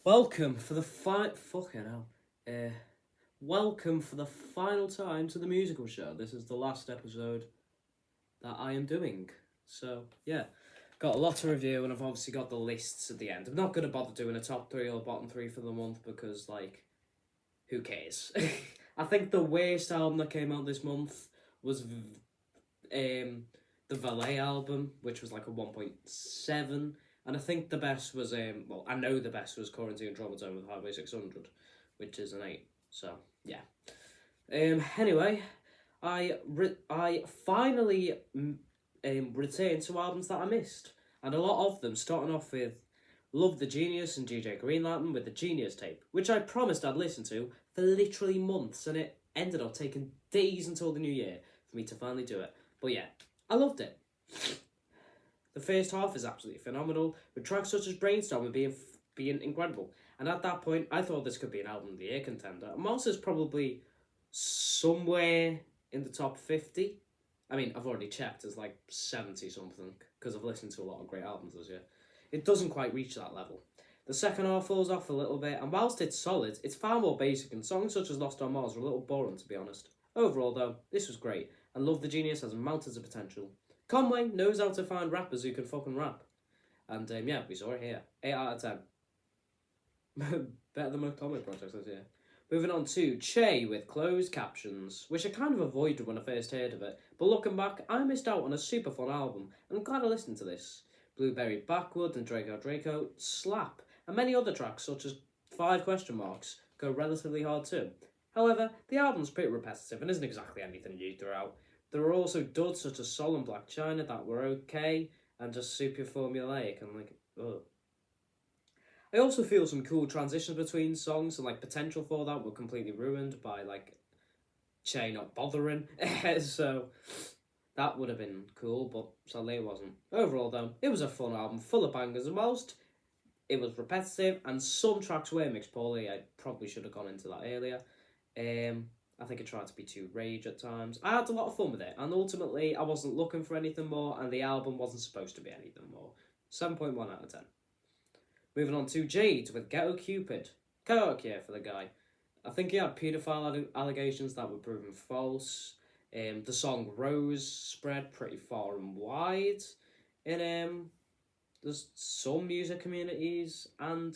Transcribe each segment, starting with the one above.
Welcome for the fucking hell. Welcome for the final time to the musical show. This is the last episode that I am doing. So yeah, got a lot to review, and I've obviously got the lists at the end. I'm not gonna bother doing a top three or bottom three for the month because who cares? I think the worst album that came out this month was the Valet album, which was like a 1.7. And I think the best was I know the best was Quarantine Dromedone with Highway 600, which is an 8. So yeah. Anyway, I finally returned to albums that I missed, and a lot of them starting off with Love the Genius and GJ Greenlantern with the Genius tape, which I promised I'd listen to for literally months, and it ended up taking days until the new year for me to finally do it. But yeah, I loved it. The first half is absolutely phenomenal, with tracks such as Brainstorm being incredible. And at that point, I thought this could be an album of the year contender. Monster's probably somewhere in the top 50. I mean, I've already checked, it's like 70 something, because I've listened to a lot of great albums this year. It doesn't quite reach that level. The second half falls off a little bit, and whilst it's solid, it's far more basic, and songs such as Lost on Mars are a little boring, to be honest. Overall, though, this was great, and Love the Genius has mountains of potential. Conway knows how to find rappers who can fucking rap. And yeah, we saw it here. 8 out of 10. Better than most Conway projects this year. Moving on to Che with Closed Captions, which I kind of avoided when I first heard of it, but looking back, I missed out on a super fun album, and I'm glad I listened to this. Blueberry Backwood and Draco slap, and many other tracks such as 5 question marks go relatively hard too. However, the album's pretty repetitive and isn't exactly anything new throughout. There were also duds such as Soul and Black China that were okay and just super formulaic and ugh. I also feel some cool transitions between songs and potential for that were completely ruined by Che not bothering. So that would have been cool, but sadly it wasn't. Overall though, it was a fun album full of bangers, and whilst it was repetitive and some tracks were mixed poorly, I probably should have gone into that earlier. I think it tried to be too rage at times. I had a lot of fun with it, and ultimately I wasn't looking for anything more, and the album wasn't supposed to be anything more. 7.1 out of 10. Moving on to Jade with Ghetto Cupid. Karaoke for the guy. I think he had paedophile allegations that were proven false. The song Rose spread pretty far and wide in there's some music communities, and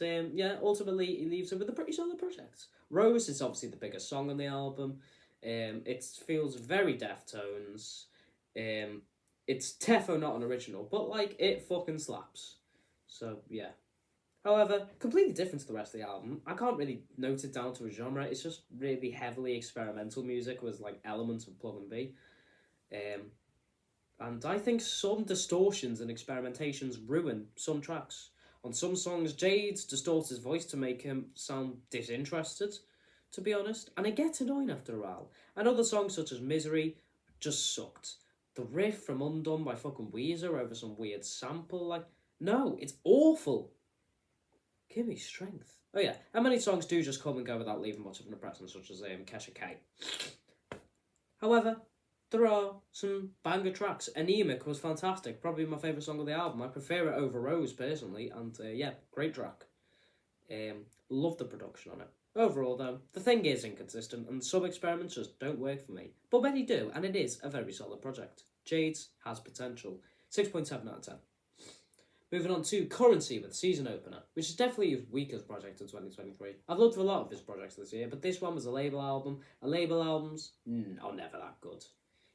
ultimately he leaves it with a pretty solid project. Rose is obviously the biggest song on the album. It feels very Deftones. It's defo not an original, but it fucking slaps. So yeah. However, completely different to the rest of the album. I can't really note it down to a genre. It's just really heavily experimental music with elements of plug and B. And I think some distortions and experimentations ruin some tracks. On some songs, Jade distorts his voice to make him sound disinterested, to be honest, and it gets annoying after a while. And other songs such as Misery just sucked. The riff from Undone by fucking Weezer over some weird sample, no, it's awful. Give me strength. Oh yeah, and many songs do just come and go without leaving much of an impression, such as Kesha K. However, there are some banger tracks. Anemic was fantastic, probably my favourite song of the album. I prefer it over Rose personally, and great track. Love the production on it. Overall though, the thing is inconsistent, and some experiments just don't work for me. But many do, and it is a very solid project. Jades has potential. 6.7 out of 10. Moving on to Currency with Season Opener, which is definitely his weakest project in 2023. I've loved a lot of his projects this year, but this one was a label album, and label albums are never that good.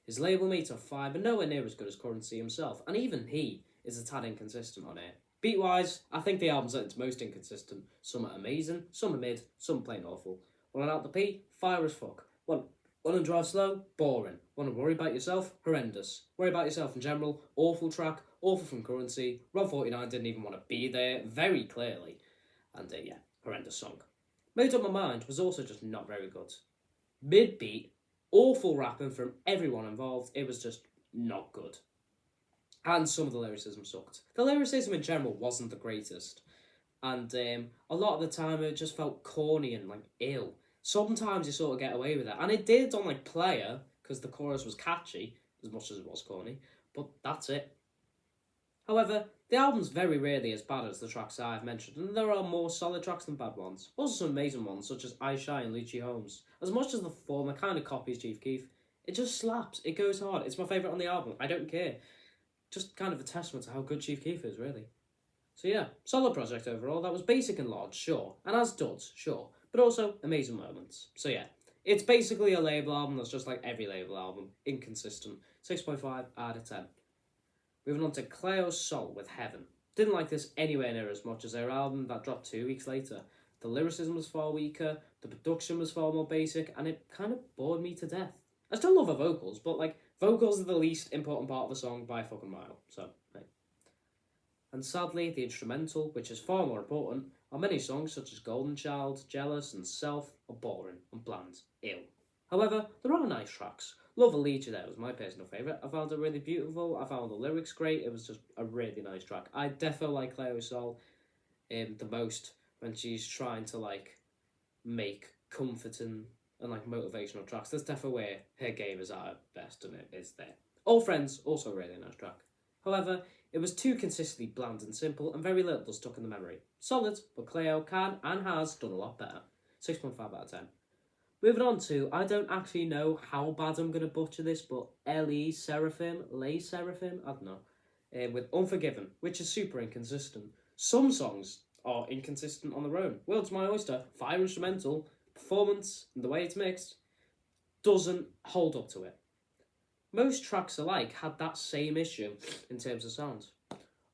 His label mates are fine, but nowhere near as good as Currency himself, and even he is a tad inconsistent on it. Beat-wise, I think the album's at its most inconsistent. Some are amazing, some are mid, some plain awful. One out the P, fire as fuck. One to drive slow, boring. Want to worry about yourself, horrendous. Worry about yourself in general, awful track, awful from Currency. Rob 49 didn't even want to be there, very clearly. And horrendous song. Made Up My Mind was also just not very good. Mid-beat, awful rapping from everyone involved. It was just not good. And some of the lyricism sucked. The lyricism in general wasn't the greatest. And a lot of the time it just felt corny and ill. Sometimes you sort of get away with it. And it did on Player, because the chorus was catchy, as much as it was corny. But that's it. However, the album's very rarely as bad as the tracks I've mentioned, and there are more solid tracks than bad ones. Also some amazing ones, such as I Shy and Lucci Holmes. As much as the former kind of copies Chief Keef, it just slaps, it goes hard, it's my favourite on the album, I don't care. Just kind of a testament to how good Chief Keef is, really. So yeah, solid project overall. That was basic and large, sure, and as duds, sure, but also amazing moments. So yeah, it's basically a label album that's just like every label album, inconsistent. 6.5 out of 10. Moving on to Cleo Sol with Heaven. Didn't like this anywhere near as much as their album that dropped 2 weeks later. The lyricism was far weaker, the production was far more basic, and it kind of bored me to death. I still love her vocals, but like, vocals are the least important part of a song by a fucking mile, so hey. And sadly, the instrumental, which is far more important, on many songs such as Golden Child, Jealous, and Self, are boring and bland, ill. However, there are nice tracks. Love Allegia there was my personal favourite. I found it really beautiful, I found the lyrics great, it was just a really nice track. I defo like Cleo Sol the most when she's trying to like make comforting and like motivational tracks. That's definitely where her game is at her best, and it is there. All Friends, also a really nice track. However, it was too consistently bland and simple, and very little stuck in the memory. Solid, but Cleo can and has done a lot better. 6.5 out of 10. Moving on to, I don't actually know how bad I'm going to butcher this, but Lay Seraphim, I don't know, with Unforgiven, which is super inconsistent. Some songs are inconsistent on their own. World's My Oyster, fire instrumental, performance, and the way it's mixed, doesn't hold up to it. Most tracks alike had that same issue in terms of sound.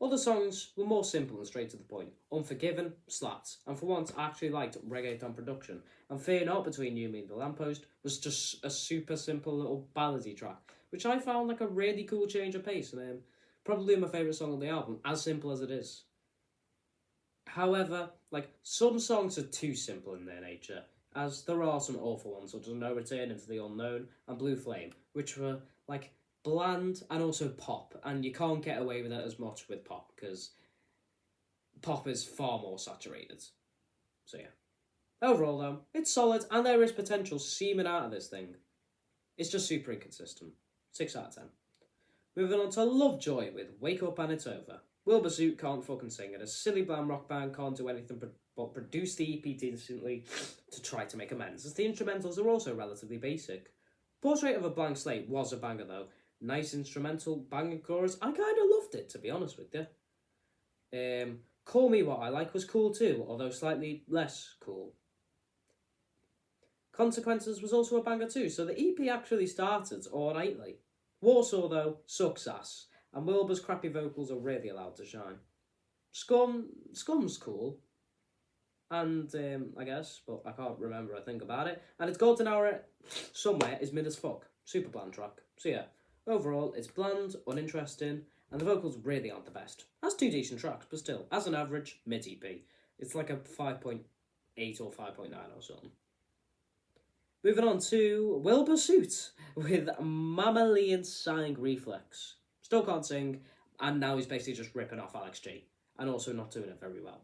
Other songs were more simple and straight to the point. Unforgiven slapped, and for once I actually liked reggaeton production. And Fear Not Between You, Me and the Lamppost was just a super simple little ballady track, which I found like a really cool change of pace, and probably my favourite song on the album, as simple as it is. However, like, some songs are too simple in their nature, as there are some awful ones, such as No Return Into the Unknown and Blue Flame, which were like bland and also pop, and you can't get away with it as much with pop because pop is far more saturated. So yeah, overall though, it's solid and there is potential seeming out of this thing. It's just super inconsistent. 6 out of 10. Moving on to Lovejoy with Wake Up and It's Over. Wilbur Soot can't fucking sing, and a silly bland rock band can't do anything but produce the EP decently to try to make amends, as the instrumentals are also relatively basic. Portrait of a Blank Slate was a banger though. Nice instrumental, banging chorus. I kind of loved it, to be honest with you. Call Me What I Like was cool too, although slightly less cool. Consequences was also a banger too, so the EP actually started alrightly. Warsaw though, sucks ass, and Wilbur's crappy vocals are really allowed to shine. Scum's cool, and I guess, but I can't remember a thing about it. And its Golden Hour somewhere is mid as fuck. Super bland track. So yeah, overall, it's bland, uninteresting, and the vocals really aren't the best. Has 2 decent tracks, but still, as an average, mid EP. It's like a 5.8 or 5.9 or something. Moving on to Wilbur Soot with Mammalian Sighing Reflex. Still can't sing, and now he's basically just ripping off Alex G, and also not doing it very well.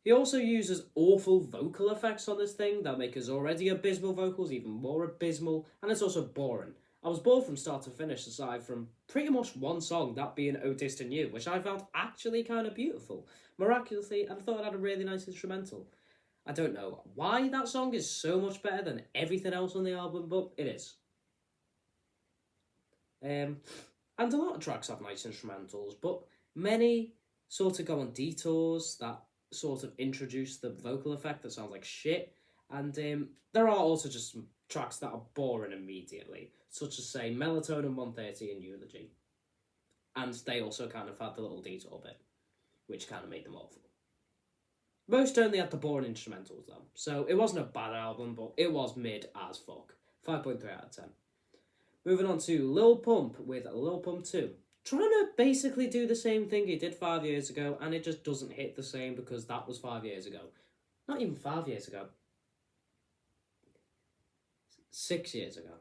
He also uses awful vocal effects on this thing that make his already abysmal vocals even more abysmal, and it's also boring. I was bored from start to finish, aside from pretty much one song, that being Oh Distant You, which I found actually kind of beautiful. Miraculously, I thought it had a really nice instrumental. I don't know why that song is so much better than everything else on the album, but it is. And a lot of tracks have nice instrumentals, but many sort of go on detours that sort of introduce the vocal effect that sounds like shit, and there are also just some tracks that are boring immediately, such as say Melatonin 130 and Eulogy, and they also kind of had the little detour bit, which kind of made them awful. Most only had the boring instrumentals though, so it wasn't a bad album, but it was mid as fuck. 5.3 out of 10. Moving on to Lil Pump with Lil Pump 2. Trying to basically do the same thing he did 5 years ago, and it just doesn't hit the same because that was 5 years ago. Not even 5 years ago. 6 years ago.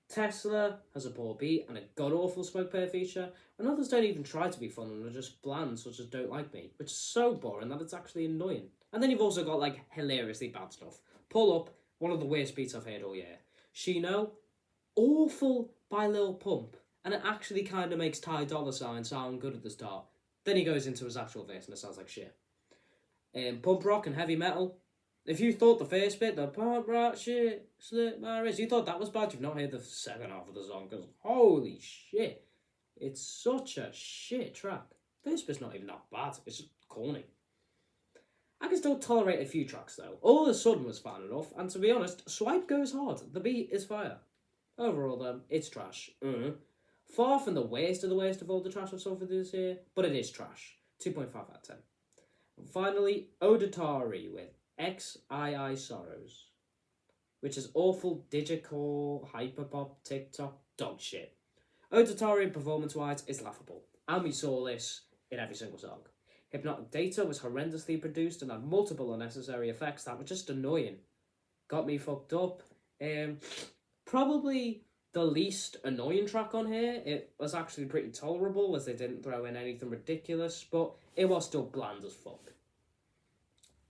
Tesla has a poor beat and a god-awful Smoke Pair feature, and others don't even try to be fun and are just bland, such as Don't Like Me, which is so boring that it's actually annoying. And then you've also got, like, hilariously bad stuff. Pull Up, one of the worst beats I've heard all year. She Know, awful by Lil Pump, and it actually kind of makes Ty Dolla $ign sound good at the start. Then he goes into his actual verse and it sounds like shit. Pump rock and heavy metal. If you thought the first bit, the pump rock shit, slit my wrist, you thought that was bad, you've not heard the second half of the song, because holy shit, it's such a shit track. First bit's not even that bad, it's just corny. I can still tolerate a few tracks though. All of a Sudden was fine enough, and to be honest, Swipe goes hard. The beat is fire. Overall though, it's trash. Far from the worst of all the trash I've suffered this year, but it is trash. 2.5 out of 10. And finally, Odatari with XII Sorrows, which is awful digital hyperpop TikTok dog shit. Odatari performance-wise is laughable, and we saw this in every single song. Hypnotic Data was horrendously produced and had multiple unnecessary effects that were just annoying. Got me fucked up. Probably the least annoying track on here. It was actually pretty tolerable as they didn't throw in anything ridiculous, but it was still bland as fuck.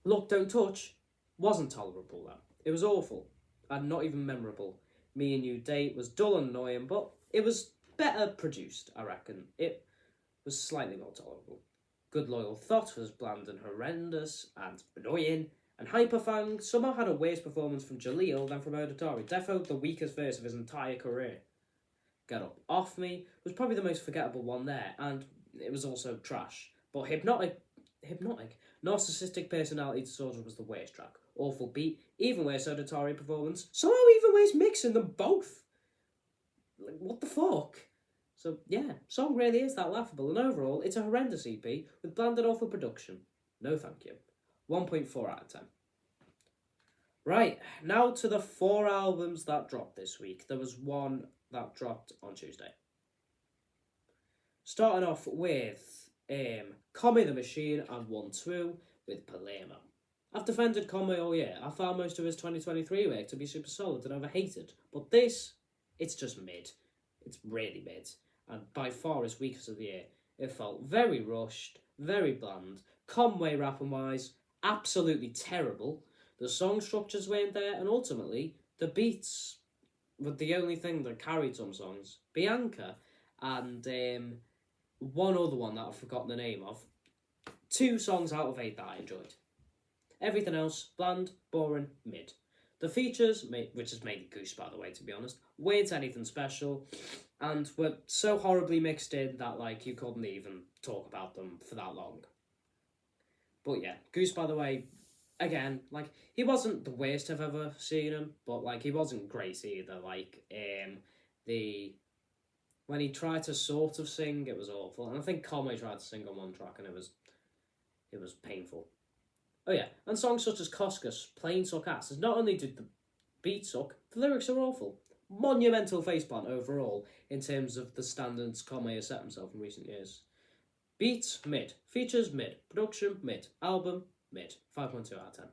Look Don't Touch wasn't tolerable though. It was awful and not even memorable. Me and You Date was dull and annoying, but it was better produced, I reckon. It was slightly more tolerable. Good Loyal Thought was bland and horrendous and annoying, and Hyperfang somehow had a worse performance from Jaleel than from Odatari. Defo the weakest verse of his entire career. Get Up Off Me was probably the most forgettable one there, and it was also trash. But Hypnotic Narcissistic Personality Disorder was the worst track. Awful beat, even worse Odatari performance, somehow even worse mixing them both. Like, what the fuck? So, yeah, song really is that laughable, and overall, it's a horrendous EP with bland and awful production. No thank you. 1.4 out of 10. Right, now to the 4 albums that dropped this week. There was one that dropped on Tuesday. Starting off with Kome the Machine and 1-2 with Palermo. I've defended Kome all year. I found most of his 2023 work to be super solid and overhated, but this, it's just mid. It's really mid, and by far his weakest of the year. It felt very rushed, very bland. Conway rapping wise, absolutely terrible. The song structures weren't there, and ultimately, the beats were the only thing that carried some songs. Bianca and one other one that I've forgotten the name of. 2 songs out of 8 that I enjoyed. Everything else, bland, boring, mid. The features, which is mainly Goose by the way, to be honest, weren't anything special, and were so horribly mixed in that like you couldn't even talk about them for that long. But yeah, Goose by the way, again, like, he wasn't the worst I've ever seen him, but like he wasn't great either. Like when he tried to sort of sing, it was awful, and I think Conway tried to sing on one track, and it was painful. Oh yeah, and songs such as Koskas, Plain Suck Ass, as not only did the beat suck, the lyrics are awful. Monumental faceplant overall in terms of the standards Conway has set himself in recent years. Beats, mid. Features, mid. Production, mid. Album, mid. 5.2 out of 10.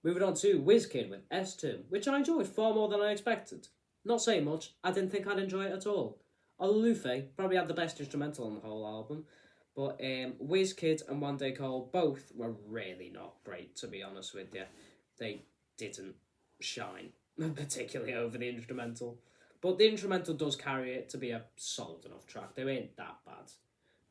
Moving on to WizKid with S2, which I enjoyed far more than I expected. Not saying much, I didn't think I'd enjoy it at all. Olufe probably had the best instrumental on the whole album, but WizKid and One Day Cole both were really not great, to be honest with you. They didn't shine, particularly over the instrumental. But the instrumental does carry it to be a solid enough track. They ain't that bad.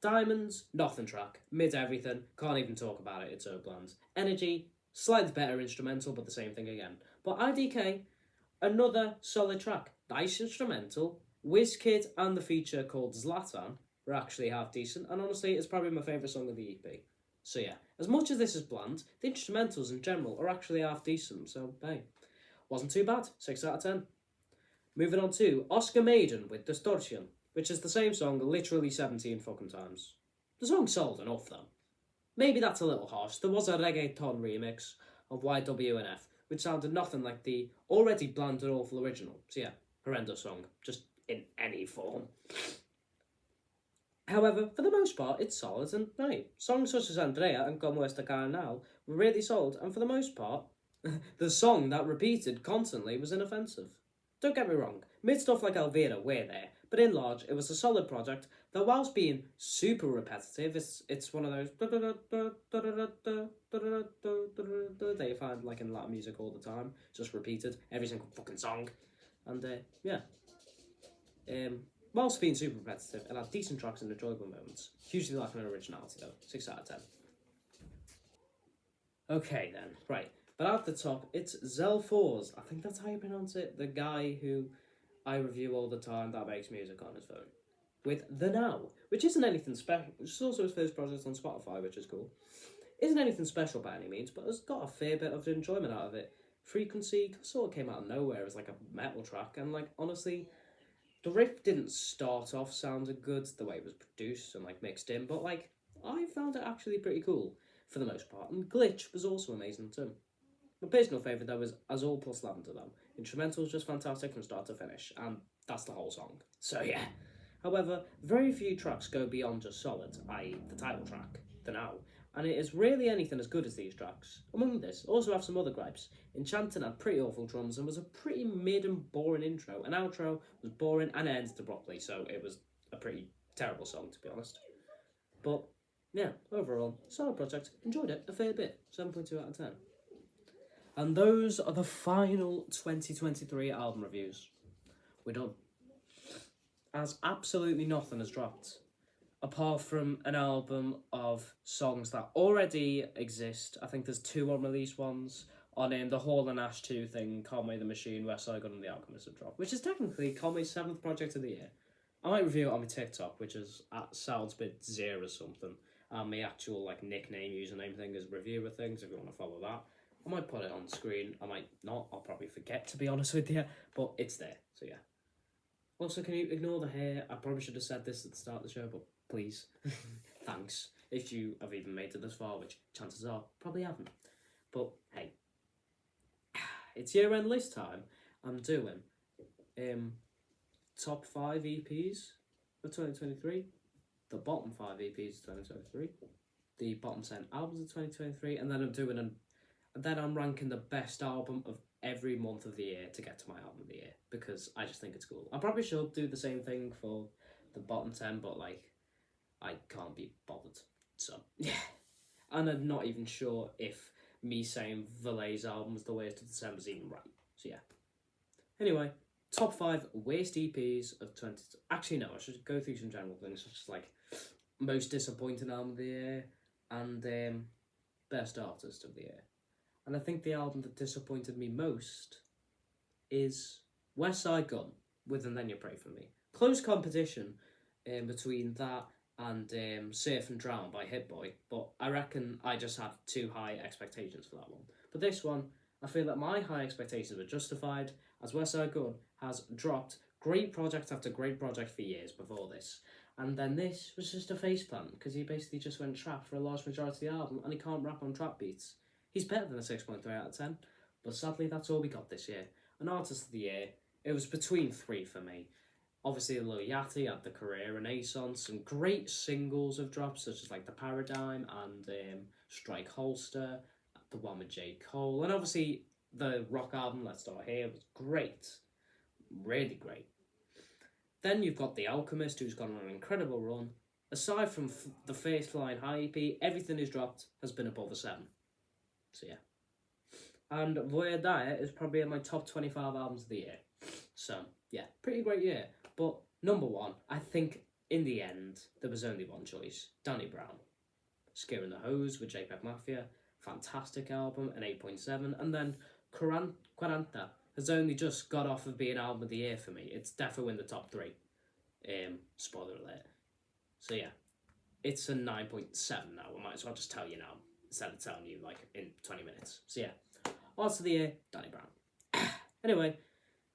Diamonds, nothing track. Mid everything, can't even talk about it, it's so bland. Energy, slightly better instrumental, but the same thing again. But IDK, another solid track. Nice instrumental. WizKid and the feature called Zlatan were actually half decent, and honestly, it's probably my favourite song of the EP. So yeah, as much as this is bland, the instrumentals in general are actually half decent, so hey, wasn't too bad, 6 out of 10. Moving on to Oscar Maiden with Distortion, which is the same song literally 17 fucking times. The song's sold enough though. Maybe that's a little harsh. There was a reggaeton remix of YWNF, which sounded nothing like the already bland and awful original. So yeah, horrendous song, just in any form. However, for the most part, it's solid, and right, songs such as Andrea and Como Esta Now were really solid, and for the most part, the song that repeated constantly was inoffensive. Don't get me wrong, mid stuff like Elvira were there, but in large, it was a solid project that whilst being super repetitive, it's one of those that you find like in Latin music all the time, just repeated, every single fucking song, and yeah. whilst being super repetitive, it had decent tracks and enjoyable moments. Hugely lacking in originality though, 6 out of 10. Okay then, right. But at the top, it's Zelfors. I think that's how you pronounce it. The guy who I review all the time that makes music on his phone. With The Now, which isn't anything special. It's also his first project on Spotify, which is cool. Isn't anything special by any means, but has got a fair bit of enjoyment out of it. Frequency sort of came out of nowhere as like a metal track, and like honestly, the riff didn't start off sounding good the way it was produced and like mixed in, but like I found it actually pretty cool for the most part. And Glitch was also amazing too. My personal favourite though is Azul plus Lavender though. Instrumental's just fantastic from start to finish, and that's the whole song. So yeah. However, very few tracks go beyond just solid, i.e. the title track, The Now, and it is rarely anything as good as these tracks. Among this, also have some other gripes. Enchanting had pretty awful drums and was a pretty mid and boring intro. An outro was boring and ended abruptly, so it was a pretty terrible song to be honest. But yeah, overall, solid project. Enjoyed it a fair bit. 7.2 out of 10. And those are the final 2023 album reviews. We're done. As absolutely nothing has dropped, apart from an album of songs that already exist. I think there's 2 unreleased ones on the Hall and Ash 2 thing, Conway the Machine, West Side Gun and The Alchemist have dropped, which is technically Conway's 7th project of the year. I might review it on my TikTok, which is at Saldsbit0 or something, and my actual like nickname, username thing is reviewer things, if you want to follow that. I might put it on screen, I might not, I'll probably forget to be honest with you, but it's there, so yeah. Also, can you ignore the hair? I probably should have said this at the start of the show, but please. Thanks. If you have even made it this far, which chances are, probably haven't. But, hey. It's year-end list time. I'm doing top 5 EPs for 2023, the bottom 5 EPs of 2023, the bottom 10 albums of 2023, and then I'm ranking the best album of every month of the year to get to my album of the year, because I just think it's cool. I probably should do the same thing for the bottom 10, but like I can't be bothered, so yeah. And I'm not even sure if me saying Valet's album was the worst of December is even right, so yeah. Anyway, top 5 worst EPs of 20... Actually no, I should go through some general things, such as like most disappointing album of the year and best artist of the year. And I think the album that disappointed me most is West Side Gun with And Then You Pray For Me. Close competition between that and Surf and Drown by Hit Boy, but I reckon I just had too high expectations for that one. But this one, I feel that my high expectations were justified, as West Side Gun has dropped great project after great project for years before this. And then this was just a faceplant, because he basically just went trap for a large majority of the album, and he can't rap on trap beats. He's better than a 6.3 out of 10, but sadly that's all we got this year. An artist of the year, it was between 3 for me. Obviously Lil Yachty had the career renaissance, some great singles have dropped, such as like The Paradigm and Strike Holster, the one with J. Cole, and obviously the rock album Let's Start Here was great, really great. Then you've got The Alchemist, who's gone on an incredible run. Aside from the first Flying High EP, everything he's dropped has been above a 7. So yeah. And Voya Diet is probably in my top 25 albums of the year. So yeah, pretty great year. But number 1, I think in the end, there was only one choice. Danny Brown. Scaring the Hose with JPEG Mafia. Fantastic album, an 8.7. And then Quaranta has only just got off of being album of the year for me. It's definitely in the top 3. Spoiler alert. So yeah, it's a 9.7 now. I might as well just tell you now, instead of telling you like in 20 minutes. So yeah, artist of the year, Danny Brown. Anyway,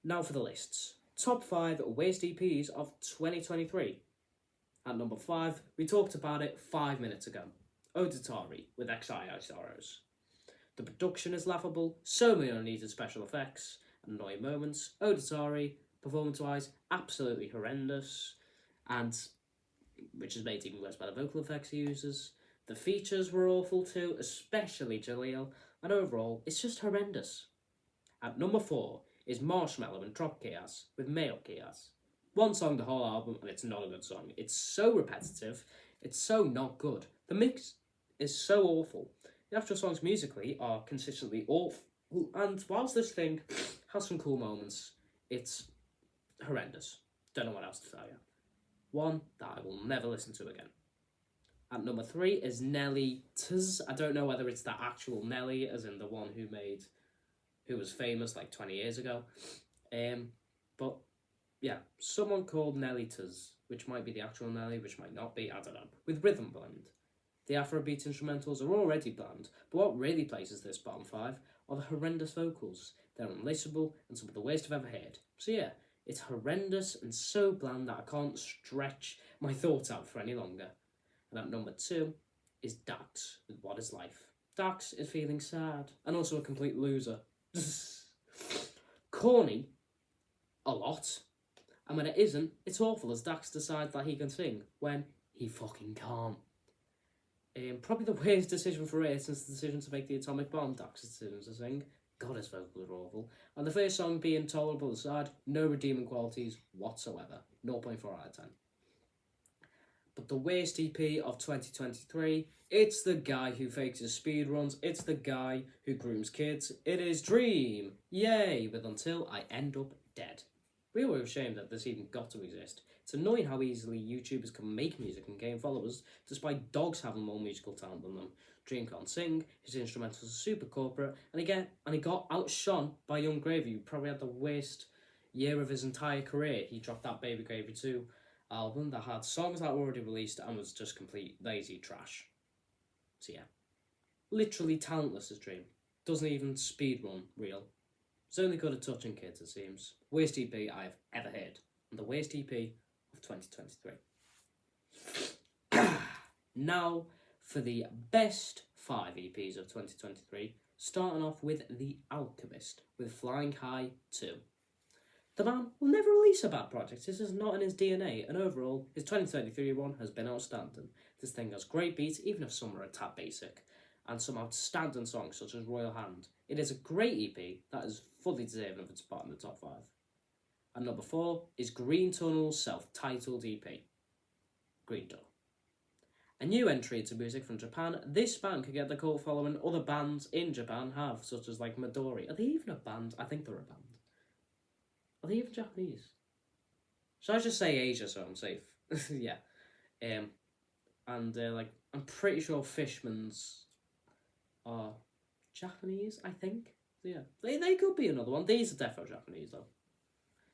now for the lists. Top 5 worst EPs of 2023. At number 5, we talked about it 5 minutes ago. Oditari with XI Sorrows. The production is laughable, so many unneeded special effects and annoying moments. Oditari, performance-wise, absolutely horrendous, and which is made even worse by the vocal effects he uses. The features were awful too, especially Jaleel, and overall, it's just horrendous. At number 4 is Marshmello and Trop Chaos with Male Chaos. One song the whole album, and it's not a good song. It's so repetitive, it's so not good. The mix is so awful. The actual songs musically are consistently awful, and whilst this thing has some cool moments, it's horrendous. Don't know what else to tell you. One that I will never listen to again. At number 3 is Nelly Tz. I don't know whether it's the actual Nelly, as in the one who was famous like 20 years ago. But yeah, someone called Nelly Tz, which might be the actual Nelly, which might not be, I don't know, with Rhythm Blend. The Afrobeat instrumentals are already bland, but what really places this bottom 5 are the horrendous vocals. They're unlistenable and some of the worst I've ever heard. So yeah, it's horrendous and so bland that I can't stretch my thoughts out for any longer. And at number 2 is Dax with What Is Life. Dax is feeling sad and also a complete loser. Corny, a lot. And when it isn't, it's awful as Dax decides that he can sing when he fucking can't. Probably the worst decision for it since the decision to make the atomic bomb. Dax's decision to sing. God, his vocals are awful. And the first song being tolerable aside, no redeeming qualities whatsoever. 0.4 out of 10. But the worst EP of 2023, it's the guy who fakes his speed runs, it's the guy who grooms kids, it is Dream! Yay! With Until I End Up Dead. Really ashamed that this even got to exist. It's annoying how easily YouTubers can make music and gain followers, despite dogs having more musical talent than them. Dream can't sing, his instrumentals are super corporate, and he got outshone by Young Gravy, who probably had the worst year of his entire career. He dropped that Baby Gravy 2 album that had songs that were already released and was just complete lazy trash. So yeah, literally talentless as Dream. Doesn't even speedrun real. It's only good at touching kids, it seems. Worst EP I've ever heard. And the worst EP of 2023. Now for the best 5 EPs of 2023, starting off with The Alchemist with Flying High 2. The man will never release a bad project, this is not in his DNA, and overall, his 2023 one has been outstanding. This thing has great beats, even if some are a tad basic, and some outstanding songs such as Royal Hand. It is a great EP that is fully deserving of its spot in the top 5. And number 4 is Green Tunnel's self-titled EP, Green Door. A new entry into music from Japan, this band could get the cult following other bands in Japan have, such as like Midori. Are they even a band? I think they're a band. Are they even Japanese? Should I just say Asia so I'm safe? Yeah. Like, I'm pretty sure Fishmans are Japanese, I think. So yeah, they could be another one. These are definitely Japanese though.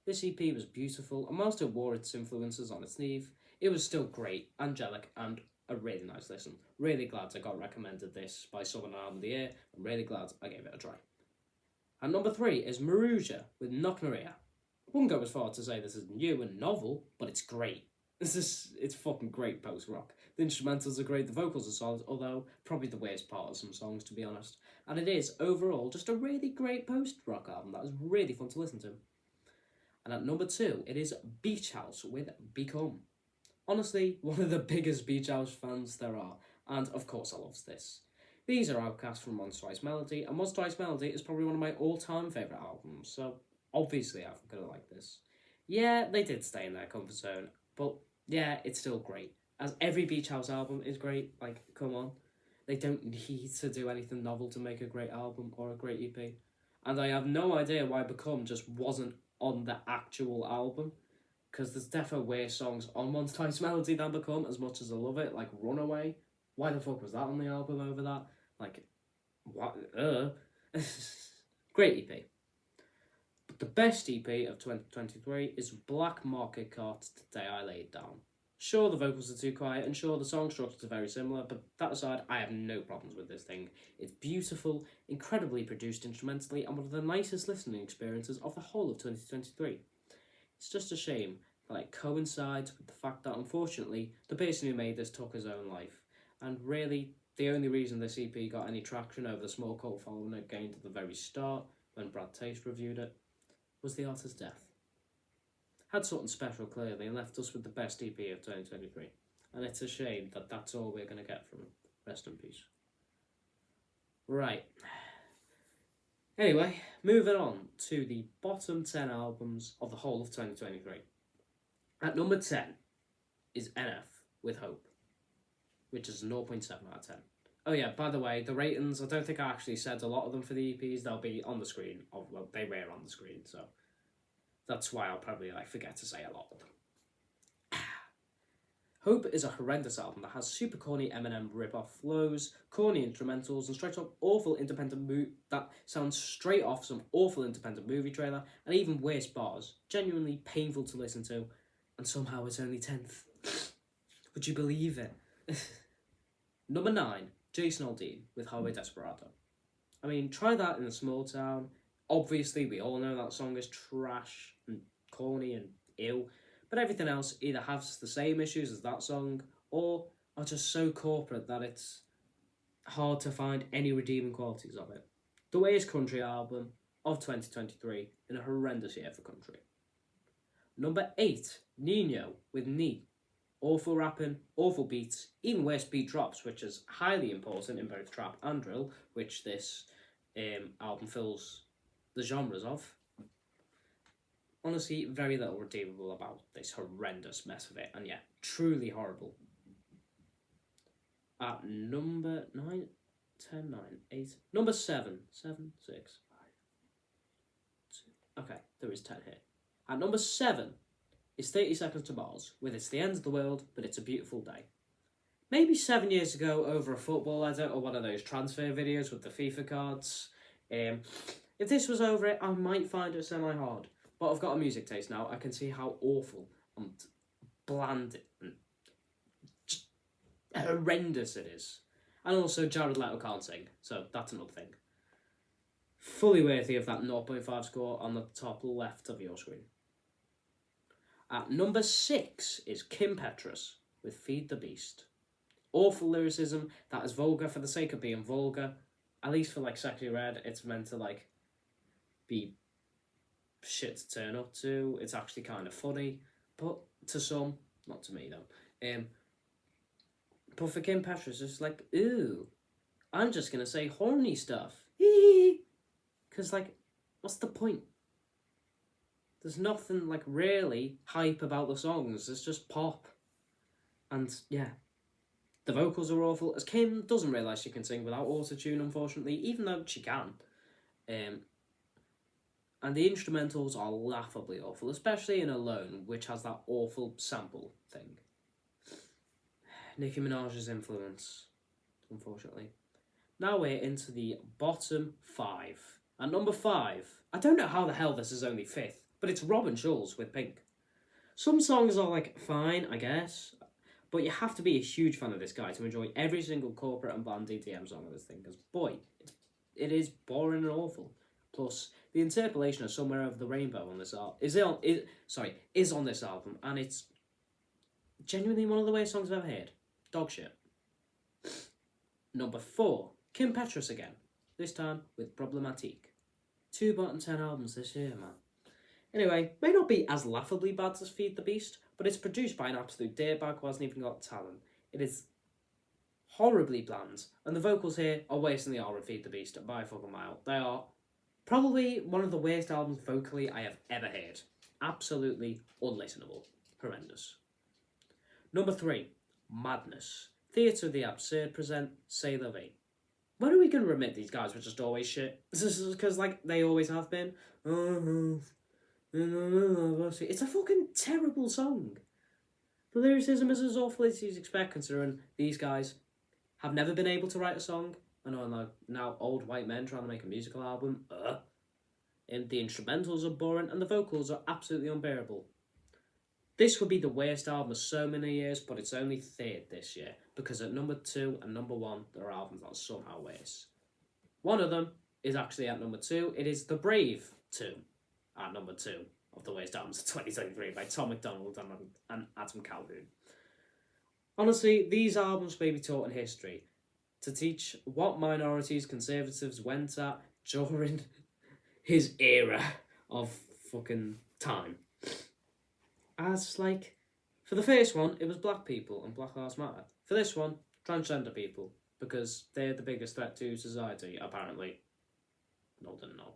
This EP was beautiful, and whilst it wore its influences on its sleeve, it was still great, angelic, and a really nice listen. Really glad I got recommended this by someone on the air. I'm really glad I gave it a try. And number 3 is Maruja with Knock Maria. I wouldn't go as far to say this is new and novel, but it's great. It's fucking great post-rock. The instrumentals are great, the vocals are solid, although probably the worst part of some songs, to be honest. And it is, overall, just a really great post-rock album that is really fun to listen to. And at number 2, it is Beach House with Become. Honestly, one of the biggest Beach House fans there are, and of course I love this. These are outcasts from Monster Ice Melody, and Monster Ice Melody is probably one of my all-time favourite albums, so obviously I'm gonna like this. Yeah, they did stay in their comfort zone, but yeah, it's still great. As every Beach House album is great, like, come on. They don't need to do anything novel to make a great album or a great EP. And I have no idea why Become just wasn't on the actual album, because there's definitely worse songs on Monster Ice Melody than Become, as much as I love it, like Runaway. Why the fuck was that on the album over that? Like, what? Great EP. But the best EP of 2023 is Black Market Cart's The Day I Laid Down. Sure, the vocals are too quiet, and sure, the song structures are very similar, but that aside, I have no problems with this thing. It's beautiful, incredibly produced instrumentally, and one of the nicest listening experiences of the whole of 2023. It's just a shame that it coincides with the fact that, unfortunately, the person who made this took his own life. And really, the only reason this EP got any traction over the small cult following it gained at the very start, when Brad Taste reviewed it, was the artist's death. Had something special, clearly, and left us with the best EP of 2023. And it's a shame that that's all we're going to get from him. Rest in peace. Right. Anyway, moving on to the bottom 10 albums of the whole of 2023. At number 10 is NF with Hope, which is 0.7 out of 10. Oh yeah, by the way, the ratings, I don't think I actually said a lot of them for the EPs. They'll be on the screen. Well, they were on the screen, so that's why I'll probably forget to say a lot of them. Hope is a horrendous album that has super corny Eminem rip-off flows, corny instrumentals, and straight up awful that sounds straight off some awful independent movie trailer, and even worse bars, genuinely painful to listen to, and somehow it's only 10th. Would you believe it? Number 9, Jason Aldean with Highway Desperado. I mean, try that in a small town. Obviously, we all know that song is trash and corny and ill, but everything else either has the same issues as that song or are just so corporate that it's hard to find any redeeming qualities of it. The worst country album of 2023 in a horrendous year for country. Number 8, Nino with Knee. Awful rapping, awful beats, even worse beat drops, which is highly important in both trap and drill, which this album fills the genres of. Honestly, very little redeemable about this horrendous mess of it, and yeah, truly horrible. At number 9, 10, 9, 8, number 7, 7, 6, 5, 2, okay, there is 10 here. At number 7 is 30 Seconds to Mars, with It's the End of the World, but It's a Beautiful Day. Maybe 7 years ago over a football edit or one of those transfer videos with the FIFA cards. If this was over it, I might find it semi-hard. But I've got a music taste now. I can see how awful and bland and horrendous it is. And also Jared Leto can't sing, so that's another thing. Fully worthy of that 0.5 score on the top left of your screen. At number 6 is Kim Petras with Feed the Beast. Awful lyricism that is vulgar for the sake of being vulgar. At least for like Sexy Red, it's meant to like be shit to turn up to. It's actually kind of funny, but to some, not to me though. But for Kim Petras, it's like, ooh, I'm just gonna say horny stuff. Because like, what's the point? There's nothing like really hype about the songs. It's just pop, and yeah, the vocals are awful. As Kim doesn't realise she can sing without autotune, unfortunately, even though she can. And the instrumentals are laughably awful, especially in Alone, which has that awful sample thing. Nicki Minaj's influence, unfortunately. Now we're into the bottom 5. At number 5, I don't know how the hell this is only 5th, but it's Robin Schulz with Pink. Some songs are like fine, I guess, but you have to be a huge fan of this guy to enjoy every single corporate and band DTM song of this thing, because boy, it is boring and awful. Plus, the interpolation of Somewhere Over the Rainbow on this album is on this album, and it's genuinely one of the worst songs I've ever heard. Dog shit. Number 4, Kim Petras again, this time with Problematique. 2 bottom 10 albums this year, man. Anyway, may not be as laughably bad as Feed the Beast, but it's produced by an absolute dirtbag who hasn't even got talent. It is horribly bland, and the vocals here are worse than they are in Feed the Beast by a fucking mile. They are probably one of the worst albums vocally I have ever heard. Absolutely unlistenable. Horrendous. Number 3, Madness. Theatre of the Absurd present C'est la Vie. When are we going to admit these guys were just always shit? Because, like, they always have been. It's a fucking terrible song. The lyricism is as awful as you'd expect, considering these guys have never been able to write a song and are like now old white men trying to make a musical album. And the instrumentals are boring and the vocals are absolutely unbearable. This would be the worst album of so many years, but it's only 3rd this year, because at number 2 and number 1, there are albums that are somehow worse. One of them is actually at number 2. It is The Brave 2, at number 2 of the worst albums of 2023 by Tom MacDonald and Adam Calhoun. Honestly, these albums may be taught in history to teach what minorities conservatives went at during his era of fucking time. As, like, for the first one, it was black people and Black Lives Matter. For this one, transgender people, because they're the biggest threat to society, apparently. No, didn't know.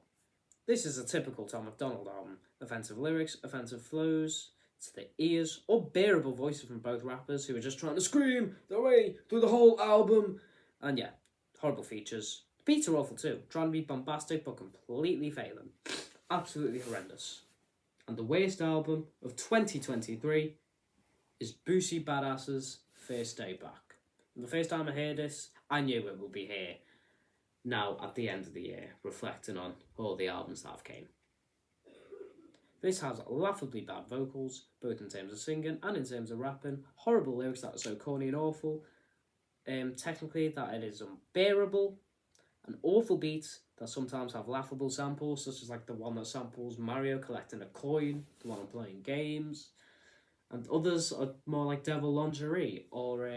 This is a typical Tom MacDonald album. Offensive lyrics, offensive flows to the ears, unbearable voices from both rappers who are just trying to scream their way through the whole album. And yeah, horrible features. The beats are awful too, trying to be bombastic but completely failing. Absolutely horrendous. And the worst album of 2023 is Boosie Badass's First Day Back. And the first time I heard this, I knew it would be here now at the end of the year, reflecting on all the albums that have came. This has laughably bad vocals, both in terms of singing and in terms of rapping, horrible lyrics that are so corny and awful, technically that it is unbearable, and awful beats that sometimes have laughable samples, such as like the one that samples Mario collecting a coin, the one I'm playing games, and others are more like Devil Lingerie or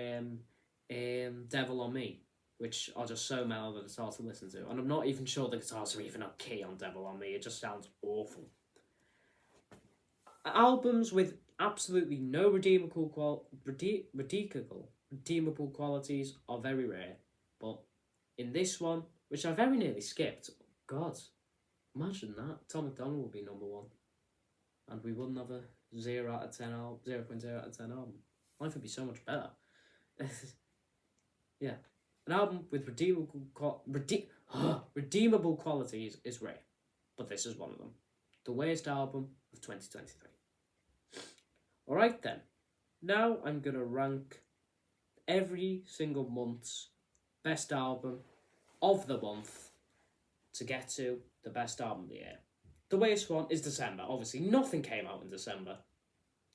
Devil on Me, which are just so mellow that it's hard to listen to. And I'm not even sure the guitars are even okay on Devil on Me, it just sounds awful. Albums with absolutely no redeemable qualities are very rare, but in this one, which I very nearly skipped, God, imagine that, Tom McDonald would be number one, and we wouldn't have a 0 out of 10 album, 0.0 out of 10 album. Life would be so much better. Yeah, an album with redeemable qualities is rare, but this is one of them. The worst album of 2023. Alright then, now I'm going to rank every single month's best album of the month to get to the best album of the year. The worst one is December. Obviously, nothing came out in December.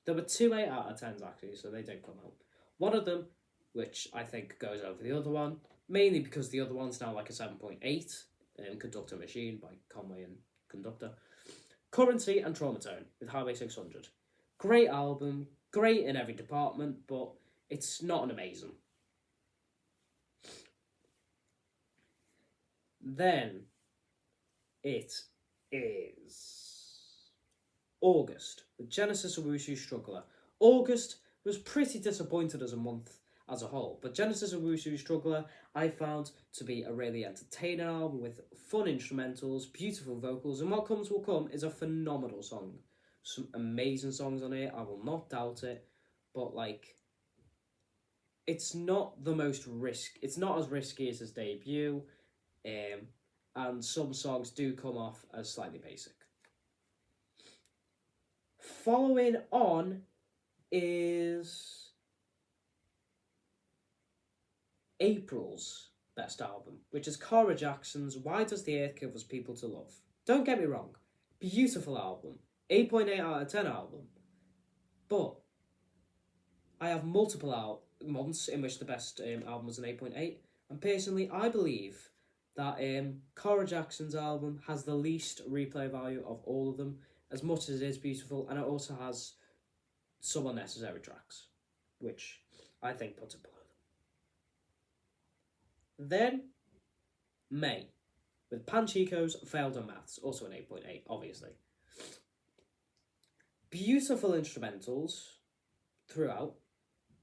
There were 2 8 out of 10s actually, so they did come out. One of them, which I think goes over the other one, mainly because the other one's now like a 7.8, Conductor Machine by Conway and Conductor. Currency and Traumatone with Highway 600. Great album, great in every department, but it's not an amazing. Then it is August with Genesis Owusu Struggler. August was pretty disappointed as a month as a whole, but Genesis Owusu Struggler I found to be a really entertaining album with fun instrumentals, beautiful vocals, and What Comes Will Come is a phenomenal song. Some amazing songs on it, I will not doubt it, but like, it's not it's not as risky as his debut, and some songs do come off as slightly basic. Following on is April's best album, which is Cara Jackson's Why Does the Earth Give Us People to Love. Don't get me wrong, beautiful album, 8.8 out of 10 album, but I have multiple months in which the best album was an 8.8, and personally I believe that Cara Jackson's album has the least replay value of all of them, as much as it is beautiful, and it also has some unnecessary tracks, which I think puts it below them. Then, May, with Panchico's Failed on Maths, also an 8.8, obviously. Beautiful instrumentals throughout,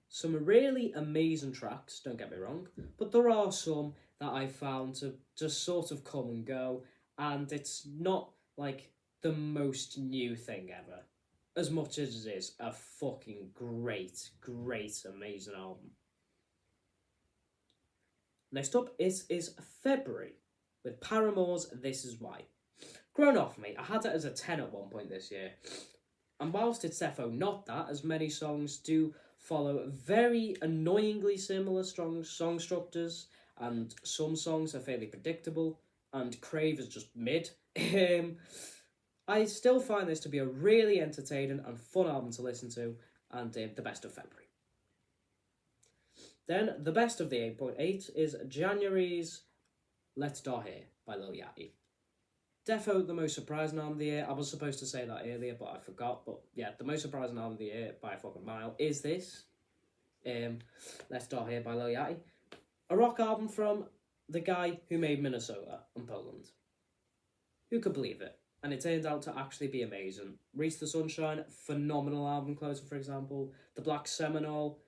some really amazing tracks, don't get me wrong, but there are some that I found to just sort of come and go, and it's not like the most new thing ever, as much as it is a fucking great, amazing album. Next up is February, with Paramore's This Is Why. Grown Off Me, I had it as a 10 at one point this year, and whilst it's defo not that, as many songs do follow very annoyingly similar song structures, and some songs are fairly predictable, and Crave is just mid. I still find this to be a really entertaining and fun album to listen to, and the best of February. Then, the best of the 8.8 is January's Let's Die Here by Lil Yachty. Defo the most surprising album of the year. I was supposed to say that earlier, but I forgot. But yeah, the most surprising album of the year by a fucking mile is this. Let's Die Here by Lil Yachty. A rock album from the guy who made Minnesota and Poland. Who could believe it? And it turned out to actually be amazing. Reach the Sunshine, phenomenal album closer, for example. The Black Seminole,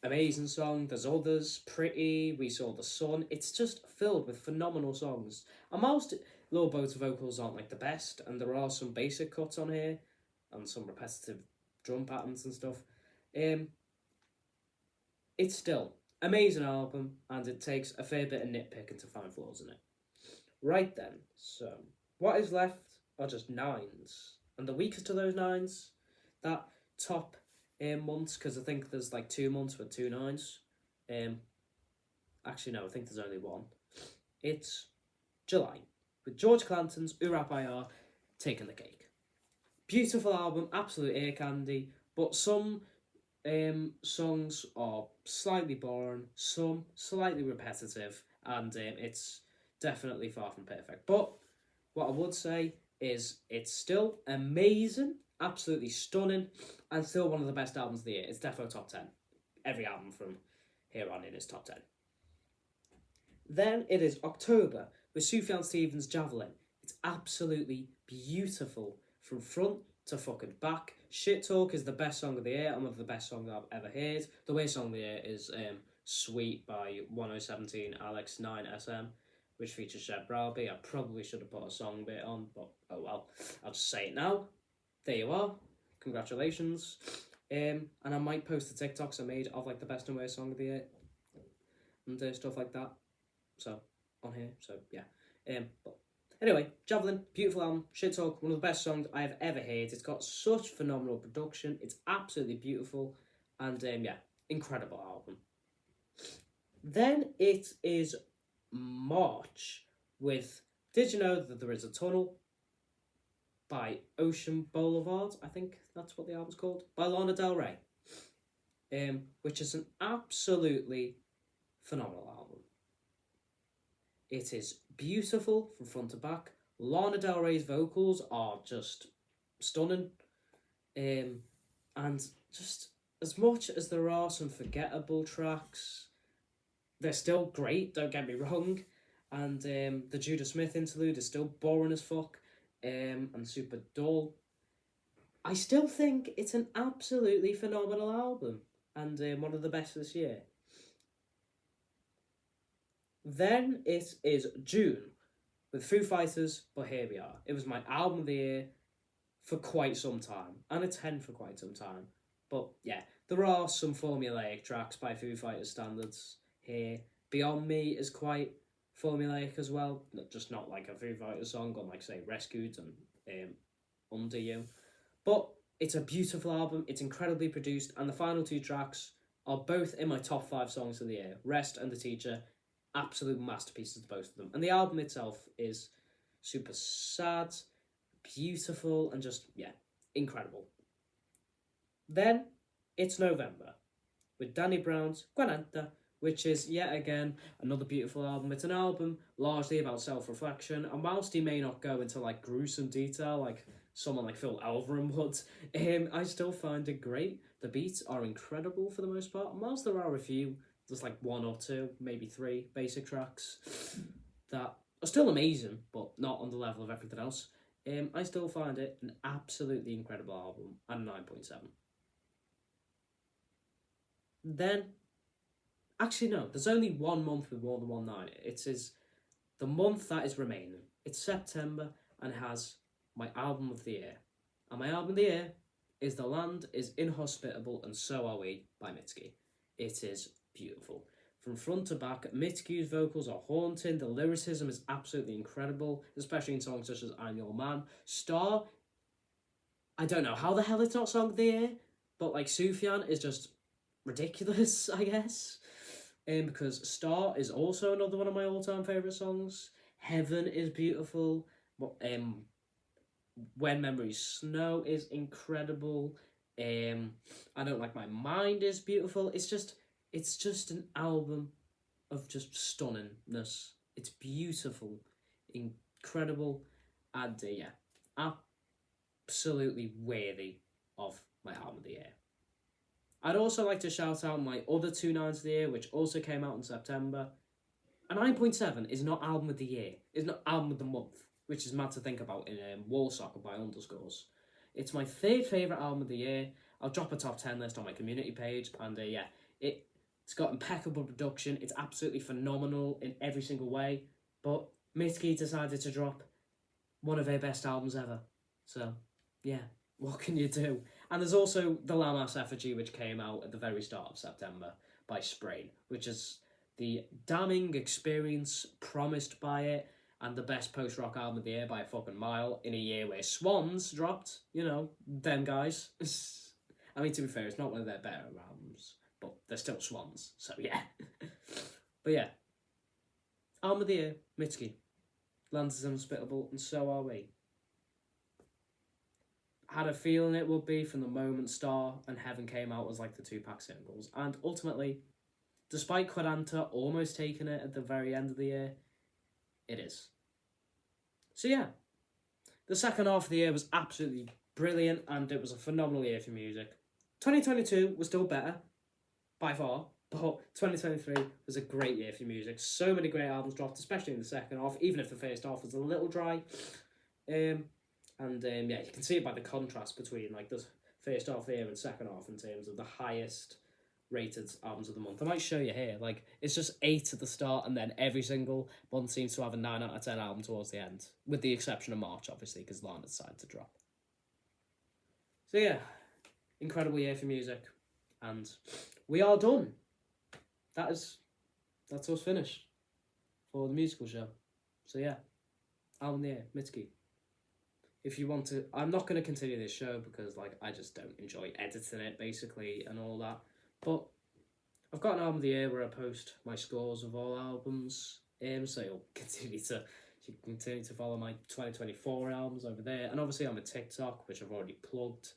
amazing song. There's others, Pretty, We Saw the Sun. It's just filled with phenomenal songs. And most Lil Boat's vocals aren't like the best, and there are some basic cuts on here, and some repetitive drum patterns and stuff. It's still amazing album, and it takes a fair bit of nitpicking to find flaws in it. Right then, so what is left are just 9s, and the weakest of those 9s, that top months, because I think there's like 2 months with 2 nines. Actually, no, I think there's only one. It's July, with George Clanton's Urap IR taking the cake. Beautiful album, absolute ear candy, but some songs are slightly boring, some slightly repetitive, and it's definitely far from perfect. But what I would say is it's still amazing, absolutely stunning, and still one of the best albums of the year. It's definitely top 10. Every album from here on in is top 10. Then it is October with Sufjan Stevens' Javelin. It's absolutely beautiful from front to fucking back. Shit Talk is the best song of the year, and one of the best songs I've ever heard. The worst song of the year is Sweet by 1017 Alex 9SM, which features Jeb Browby. I probably should have put a song bit on, but oh well. I'll just say it now. There you are. Congratulations. And I might post the TikToks I made of like the best and worst song of the year and stuff like that. So on here, so yeah. But anyway, Javelin, beautiful album. Shit Talk, one of the best songs I've ever heard. It's got such phenomenal production. It's absolutely beautiful, and yeah, incredible album. Then it is March with Did You Know That There Is a Tunnel by Ocean Boulevard, I think that's what the album's called, by Lana Del Rey, which is an absolutely phenomenal album. It is beautiful from front to back. Lana Del Rey's vocals are just stunning, and just as much as there are some forgettable tracks, they're still great, don't get me wrong, and the Judah Smith interlude is still boring as fuck, and super dull. I still think it's an absolutely phenomenal album, and one of the best this year. Then it is June with Foo Fighters, But Here We Are. It was my album of the year for quite some time, and a 10 for quite some time. But yeah, there are some formulaic tracks by Foo Fighters standards here. Beyond Me is quite formulaic as well, just not like a Foo Fighters song on like say Rescued and Under You. But it's a beautiful album, it's incredibly produced, and the final 2 tracks are both in my top 5 songs of the year. Rest and The Teacher, absolute masterpieces, both of them. And the album itself is super sad, beautiful, and just, yeah, incredible. Then it's November with Danny Brown's Guananta, which is yet again another beautiful album. It's an album largely about self-reflection, and whilst he may not go into like gruesome detail like someone like Phil Elverum would, I still find it great. The beats are incredible for the most part, and whilst there are a few, there's like 1 or 2, maybe 3 basic tracks that are still amazing, but not on the level of everything else. I still find it an absolutely incredible album, and 9.7. Then, actually no, there's only 1 month with more than 1 9. It is the month that is remaining. It's September and has my album of the year. And my album of the year is The Land is Inhospitable and So Are We by Mitski. It is beautiful. From front to back, Mitski's vocals are haunting, the lyricism is absolutely incredible, especially in songs such as I'm Your Man. Star, I don't know how the hell it's not Song of the Year, but like Sufjan is just ridiculous, I guess. Because Star is also another one of my all-time favourite songs. Heaven is beautiful. When Memories Snow is incredible. I Don't Like My Mind is beautiful. It's just an album of just stunningness. It's beautiful, incredible, and yeah, absolutely worthy of my album of the year. I'd also like to shout out my other 2 9s of the year, which also came out in September. A 9.7 is not album of the year. It's not album of the month, which is mad to think about in Wall Soccer by Underscores. It's my 3rd favourite album of the year. I'll drop a top 10 list on my community page, and yeah, it's got impeccable production. It's absolutely phenomenal in every single way. But Mitski decided to drop one of her best albums ever. So, yeah, what can you do? And there's also The Lammas Effigy, which came out at the very start of September by Sprain, which is the damning experience promised by it, and the best post-rock album of the year by a fucking mile in a year where Swans dropped, you know, them guys. I mean, to be fair, it's not one of their better albums, but they're still swans, so yeah. But yeah, album of the year, Mitski. Lands is Unspitable, and so are we. Had a feeling it would be from the moment Star and Heaven came out as like the Tupac singles, and ultimately, despite Quadanta almost taking it at the very end of the year, it is. So yeah, the second half of the year was absolutely brilliant, and it was a phenomenal year for music. 2022 was still better, by far, but 2023 was a great year for music. So many great albums dropped, especially in the second half, even if the first half was a little dry. Yeah, you can see it by the contrast between like the first half of the year and second half in terms of the highest rated albums of the month. I might show you here. Like, it's just 8 at the start, and then every single one seems to have a 9 out of 10 album towards the end, with the exception of March, obviously, because Lana decided to drop. So yeah, incredible year for music, and we are done. That's us finished for the musical show. So yeah, album of the year, Mitski. If you want to, I'm not going to continue this show because like I just don't enjoy editing it basically and all that. But I've got an album of the year where I post my scores of all albums. So you'll continue to follow my 2024 albums over there. And obviously I'm a TikTok, which I've already plugged,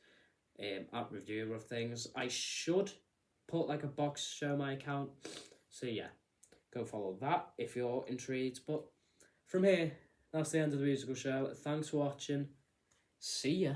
at Reviewer of Things. I should put like a box show my account. So yeah, go follow that if you're intrigued. But from here, that's the end of the musical show. Thanks for watching. See ya.